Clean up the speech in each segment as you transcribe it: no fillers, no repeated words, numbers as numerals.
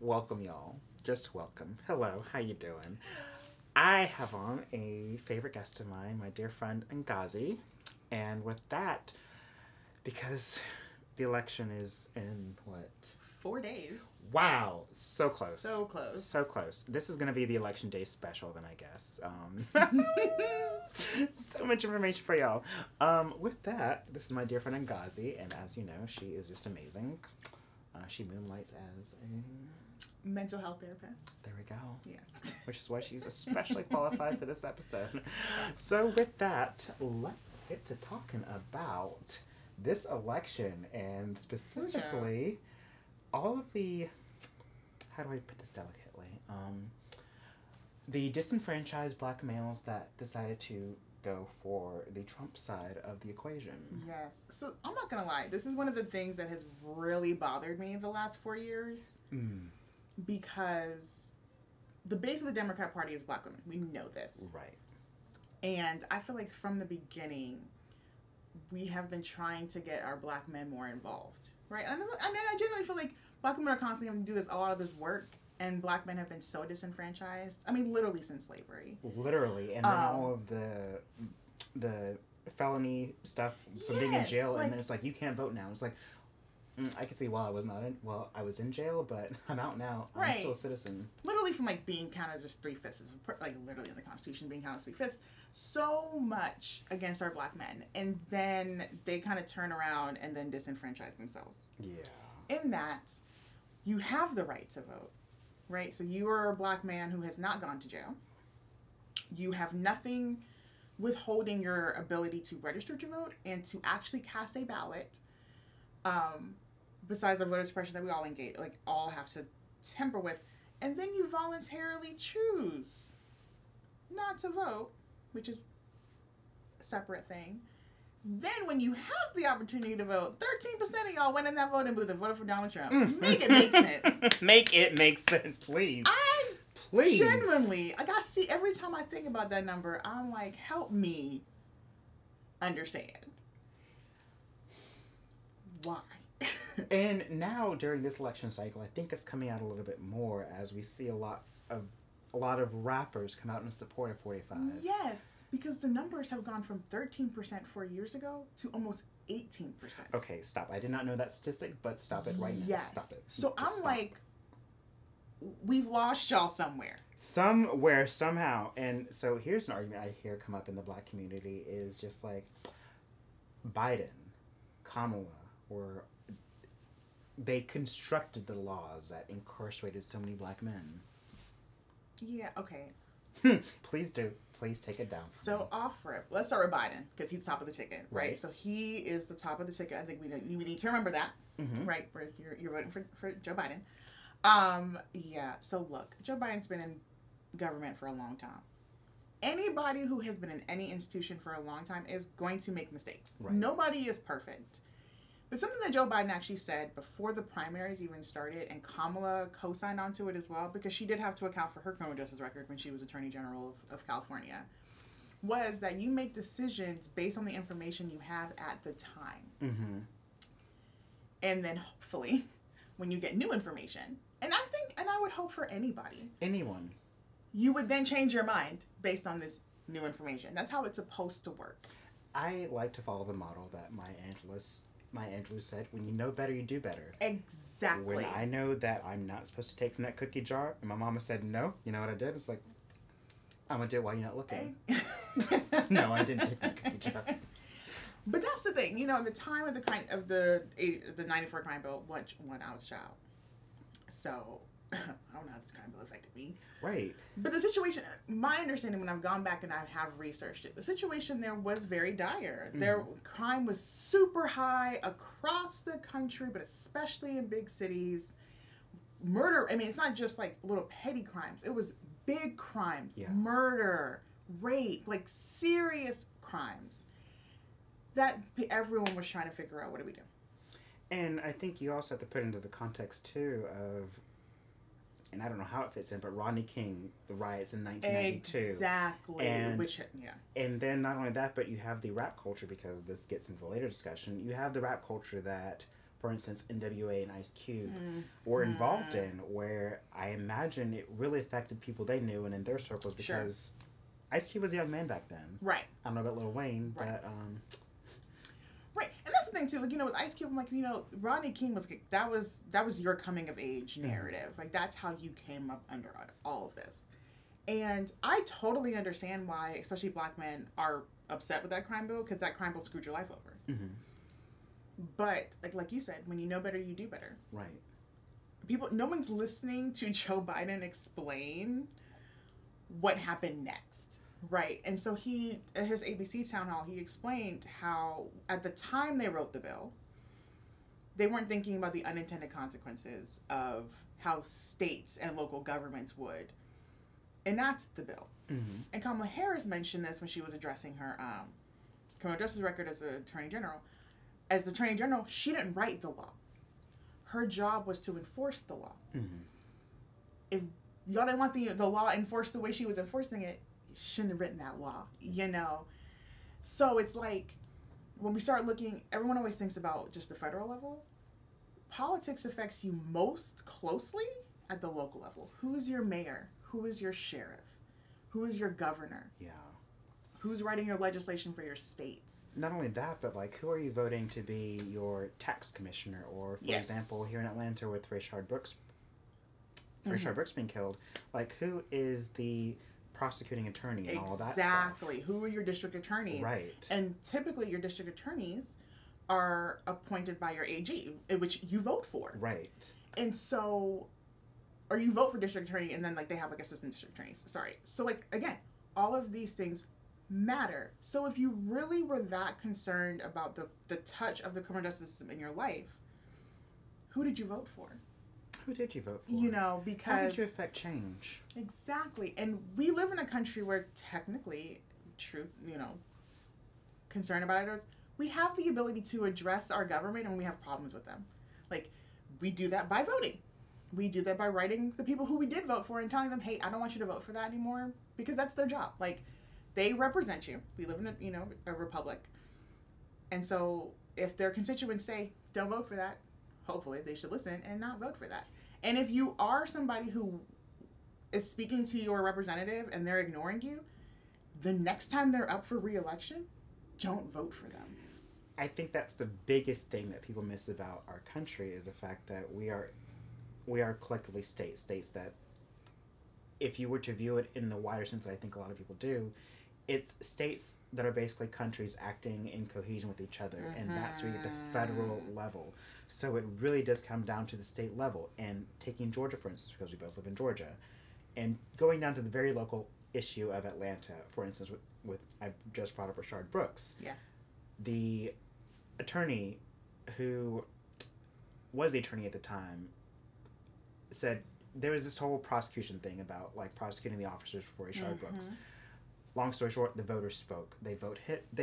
Welcome y'all. Just welcome. Hello, how you doing? I have on a favorite guest of mine, my dear friend Ngazi. And with that, because the election is in what? 4 days. Wow, so close. So close. So close. This is going to be the election day special then, I guess. So much information for y'all. With that, this is my dear friend Ngazi, and as you know, she is just amazing. She moonlights as a mental health therapist. There we go. Yes. Which is why she's especially qualified for this episode. So with that, let's get to talking about this election and specifically all of the, how do I put this delicately? The disenfranchised black males that decided to go for the Trump side of the equation. Yes. So I'm not going to lie. This is one of the things that has really bothered me the last 4 years. Because the base of the Democrat Party is black women. We know this. Right. And I feel like from the beginning, we have been trying to get our black men more involved. Right? And I generally feel like black women are constantly having to do a lot of this work. And black men have been so disenfranchised. I mean, literally since slavery. Literally. And then all of the felony stuff from being in jail. Like, and then it's like, you can't vote now. It's like, I can see I was in jail, but I'm out now. I'm still a citizen. Literally from like being counted as 3/5, like literally in the Constitution being counted as 3/5. So much against our black men. And then they kind of turn around and then disenfranchise themselves. Yeah. In that, you have the right to vote. Right? So you are a black man who has not gone to jail. You have nothing withholding your ability to register to vote and to actually cast a ballot. Besides the voter suppression that we all have to temper with. And then you voluntarily choose not to vote, which is a separate thing. Then when you have the opportunity to vote, 13% of y'all went in that voting booth and voted for Donald Trump. Make it make sense. Make it make sense, please. Please. Genuinely, I see every time I think about that number, I'm like, help me understand. Why? And now during this election cycle, I think it's coming out a little bit more as we see a lot of rappers come out in support of 45. Yes, because the numbers have gone from 13% 4 years ago to almost 18%. Okay, stop. I did not know that statistic, but stop it right now. Yes. Stop it. So I'm like, we've lost y'all somewhere. Somewhere, somehow. And so here's an argument I hear come up in the black community is just like Biden, Kamala, they constructed the laws that incarcerated so many black men. Yeah, okay. Please do. Please take it down. So off rip. Let's start with Biden because he's top of the ticket, right? So he is the top of the ticket. I think we need to remember that, right? Whereas you're voting for Joe Biden. Yeah. So look, Joe Biden's been in government for a long time. Anybody who has been in any institution for a long time is going to make mistakes. Right. Nobody is perfect. But something that Joe Biden actually said before the primaries even started, and Kamala co-signed onto it as well, because she did have to account for her criminal justice record when she was Attorney General of California, was that you make decisions based on the information you have at the time. And then hopefully, when you get new information, and I would hope for anyone, you would then change your mind based on this new information. That's how it's supposed to work. I like to follow the model that Maya Angelou said, when you know better, you do better. Exactly. When I know that I'm not supposed to take from that cookie jar, and my mama said no, you know what I did? It's like, I'm going to do it while you're not looking. No, I didn't take from the cookie jar. But that's the thing. The time of the 94 crime bill, when I was a child. So, I don't know how this crime bill affected me. Right. But the situation, my understanding when I've gone back and I have researched it, the situation there was very dire. Crime was super high across the country, but especially in big cities. Murder, I mean, it's not just like little petty crimes. It was big crimes. Yeah. Murder, rape, like serious crimes that everyone was trying to figure out, what do we do? And I think you also have to put into the context, too, of, and I don't know how it fits in, but Rodney King, the riots in 1992. Exactly. And, yeah. And then not only that, but you have the rap culture, because this gets into the later discussion. You have the rap culture that, for instance, NWA and Ice Cube were involved in, where I imagine it really affected people they knew and in their circles, because Ice Cube was a young man back then. Right. I don't know about Lil Wayne, right. but... Right, and that's the thing too. Like, you know, with Ice Cube, I'm like, you know, Rodney King was that was your coming of age narrative. Like, that's how you came up under all of this. And I totally understand why, especially black men, are upset with that crime bill, because that crime bill screwed your life over. Mm-hmm. But like you said, when you know better, you do better. Right. No one's listening to Joe Biden explain what happened next. Right. And so he, at his ABC town hall, he explained how at the time they wrote the bill, they weren't thinking about the unintended consequences of how states and local governments would enact the bill. Mm-hmm. And Kamala Harris mentioned this when she was addressing her criminal justice record as the Attorney General. As the Attorney General, she didn't write the law. Her job was to enforce the law. Mm-hmm. If y'all didn't want the law enforced the way she was enforcing it, shouldn't have written that law, you know? So it's like, when we start looking, everyone always thinks about just the federal level. Politics affects you most closely at the local level. Who is your mayor? Who is your sheriff? Who is your governor? Yeah. Who's writing your legislation for your states? Not only that, but like, who are you voting to be your tax commissioner? Or, for example, here in Atlanta with Rayshard Brooks being killed, like, who is the prosecuting attorney and all that stuff? Exactly. Who are your district attorneys? Right. And typically your district attorneys are appointed by your AG, which you vote for. Right. And so, or you vote for district attorney and then like they have like assistant district attorneys. Sorry. So like, again, all of these things matter. So if you really were that concerned about the touch of the criminal justice system in your life, who did you vote for? Who did you vote for? You know, because... How did you affect change? Exactly. And we live in a country where technically, concern about it, we have the ability to address our government and we have problems with them. Like, we do that by voting. We do that by writing the people who we did vote for and telling them, hey, I don't want you to vote for that anymore, because that's their job. Like, they represent you. We live in a republic. And so if their constituents say, don't vote for that, hopefully they should listen and not vote for that. And if you are somebody who is speaking to your representative and they're ignoring you, the next time they're up for re-election, don't vote for them. I think that's the biggest thing that people miss about our country, is the fact that we are collectively states that, if you were to view it in the wider sense that I think a lot of people do, it's states that are basically countries acting in cohesion with each other, and that's where you get the federal level. So it really does come down to the state level. And taking Georgia, for instance, because we both live in Georgia, and going down to the very local issue of Atlanta, for instance, with I just brought up Rayshard Brooks. Yeah. The attorney who was the attorney at the time said there was this whole prosecution thing about like prosecuting the officers for Rayshard Brooks. Long story short, the voters spoke. They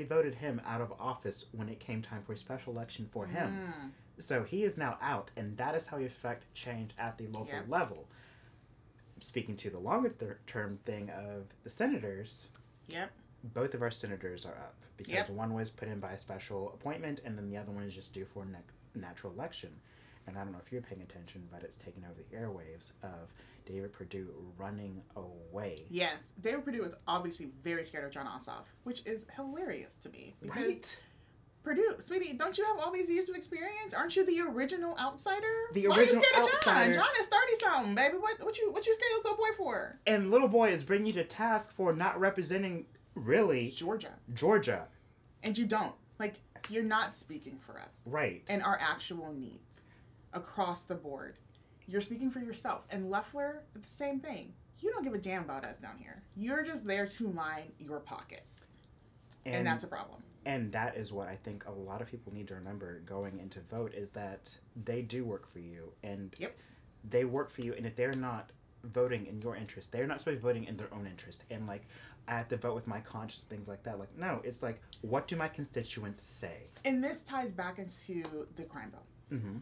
voted him out of office when it came time for a special election for him. So he is now out, and that is how you affect change at the local level. Speaking to the longer term thing of the senators, both of our senators are up, because one was put in by a special appointment, and then the other one is just due for a natural election. And I don't know if you're paying attention, but it's taken over the airwaves of David Perdue running away. Yes, David Perdue is obviously very scared of John Ossoff, which is hilarious to me. Because Perdue, sweetie, don't you have all these years of experience? Aren't you the original outsider? Why are you scared of John? John is 30-something, baby. What you scared of little boy for? And little boy is bringing you to task for not representing, really, Georgia. And you don't. Like, you're not speaking for us. Right. And our actual needs across the board. You're speaking for yourself. And Loeffler, the same thing. You don't give a damn about us down here. You're just there to line your pockets. And that's a problem. And that is what I think a lot of people need to remember going into vote, is that they do work for you. And they work for you. And if they're not voting in your interest, they're not supposed to be voting in their own interest. And like, I have to vote with my conscience, things like that. Like, no, it's like, what do my constituents say? And this ties back into the crime bill. Mm-hmm.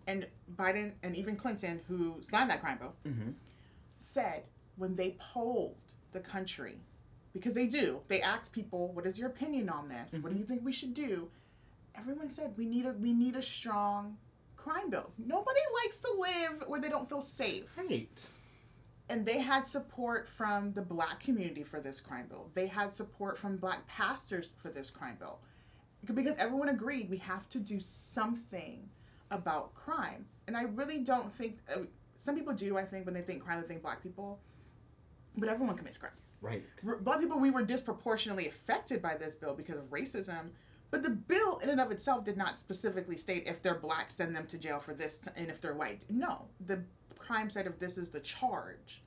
And Biden and even Clinton, who signed that crime bill, Mm-hmm. said when they polled the country, because they asked people, what is your opinion on this? Mm-hmm. What do you think we should do? Everyone said we need a strong crime bill. Nobody likes to live where they don't feel safe. Right. And they had support from the Black community for this crime bill. They had support from Black pastors for this crime bill. Because everyone agreed we have to do something about crime. And I really don't think, some people do, I think, when they think crime, they think Black people. But everyone commits crime. Right. Black people, we were disproportionately affected by this bill because of racism. But the bill in and of itself did not specifically state if they're Black, send them to jail for this, and if they're white. No. The crime said if this is the charge,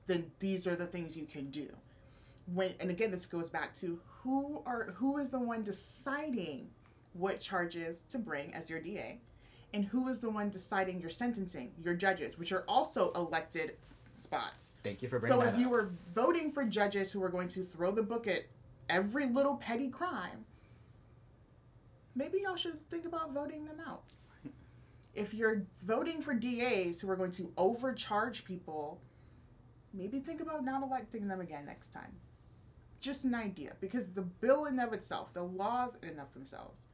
then these are the things you can do. And again, this goes back to who is the one deciding what charges to bring as your DA, and who is the one deciding your sentencing, your judges, which are also elected spots. Thank you for bringing that that up. So if you were voting for judges who were going to throw the book at every little petty crime, maybe y'all should think about voting them out. If you're voting for DAs who are going to overcharge people, maybe think about not electing them again next time. Just an idea. Because the bill in and of itself, the laws in and of themselves,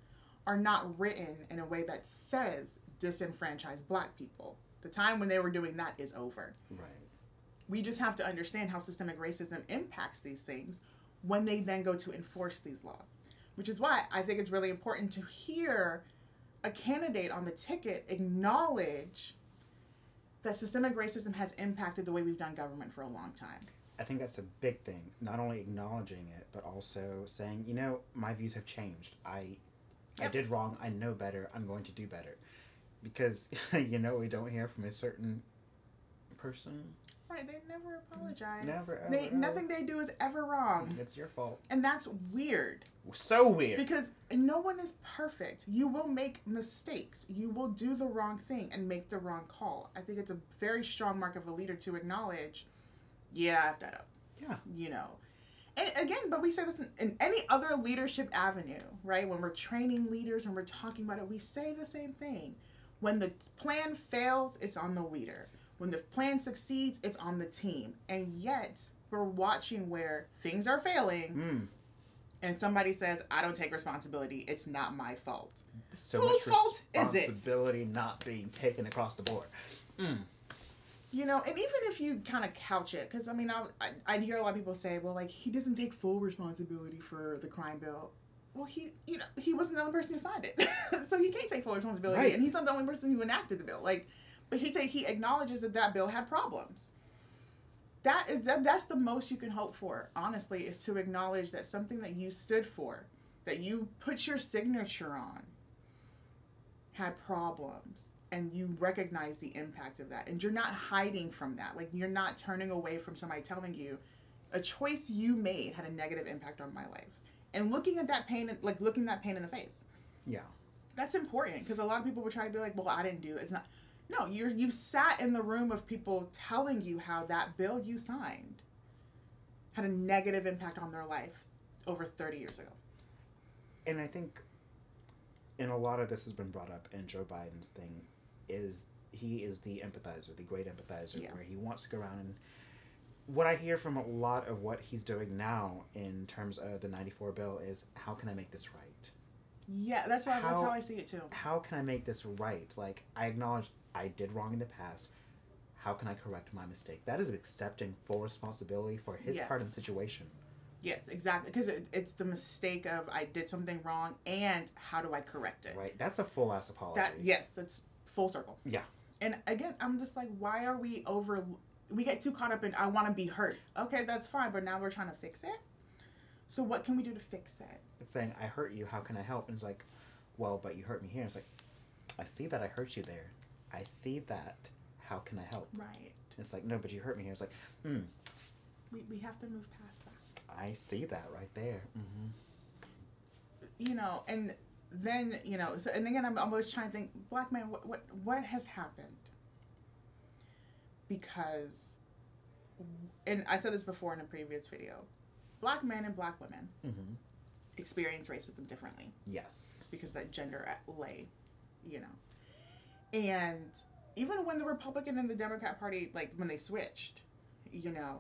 are not written in a way that says disenfranchise Black people. The time when they were doing that is over. Right. We just have to understand how systemic racism impacts these things when they then go to enforce these laws. Which is why I think it's really important to hear a candidate on the ticket acknowledge that systemic racism has impacted the way we've done government for a long time. I think that's a big thing. Not only acknowledging it, but also saying, you know, my views have changed. I did wrong. I know better. I'm going to do better. Because, you know, we don't hear from a certain person. Right, they never apologize. Never, ever, nothing they do is ever wrong. It's your fault. And that's weird. So weird. Because no one is perfect. You will make mistakes. You will do the wrong thing and make the wrong call. I think it's a very strong mark of a leader to acknowledge, yeah, I effed that up. Yeah. You know. And again, but we say this in any other leadership avenue, right? When we're training leaders, when we're talking about it, we say the same thing. When the plan fails, it's on the leader. When the plan succeeds, it's on the team. And yet, we're watching where things are failing, and somebody says, I don't take responsibility. It's not my fault. So whose fault is it? Responsibility not being taken across the board. You know, and even if you kind of couch it, because, I mean, I'd hear a lot of people say, well, like, he doesn't take full responsibility for the crime bill. Well, he wasn't the only person who signed it. So he can't take full responsibility. Right. And he's not the only person who enacted the bill. Like, but he acknowledges that bill had problems. That's the most you can hope for, honestly, is to acknowledge that something that you stood for, that you put your signature on, had problems. And you recognize the impact of that. And you're not hiding from that. Like, you're not turning away from somebody telling you a choice you made had a negative impact on my life. And looking at that pain, like looking that pain in the face. Yeah. That's important, because a lot of people would try to be like, well, I didn't do it. It's not. No, you sat in the room of people telling you how that bill you signed had a negative impact on their life over 30 years ago. And I think, and a lot of this has been brought up in Joe Biden's thing, he is the empathizer, the great empathizer, where he wants to go around and what I hear from a lot of what he's doing now in terms of the 94 bill is, how can I make this right? Yeah, that's how I see it too. How can I make this right? Like, I acknowledge I did wrong in the past. How can I correct my mistake? That is accepting full responsibility for his part of the situation. Yes, exactly. Because it's the mistake of, I did something wrong, and how do I correct it? Right. That's a full-ass apology. That's full circle. Yeah. And again, I'm just like, why are we get too caught up in, I want to be hurt. Okay, that's fine, but now we're trying to fix it? So what can we do to fix it? It's saying, I hurt you, how can I help? And it's like, well, but you hurt me here. It's like, I see that I hurt you there. I see that. How can I help? Right. It's like, no, but you hurt me here. It's like, We have to move past that. I see that right there. Mm-hmm. You know, and then, you know, so, and again, I'm always trying to think, Black man, what has happened? Because, and I said this before in a previous video, Black men and Black women experience racism differently. Yes. Because that gender lay, you know. And even when the Republican and the Democrat Party, like when they switched, you know,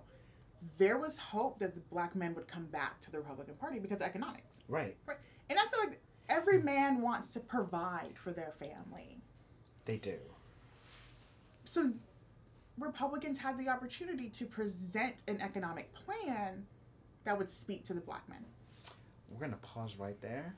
there was hope that the black men would come back to the Republican Party because of economics. Right. Right. And I feel like every man wants to provide for their family. They do. So Republicans had the opportunity to present an economic plan that would speak to the black men. We're going to pause right there.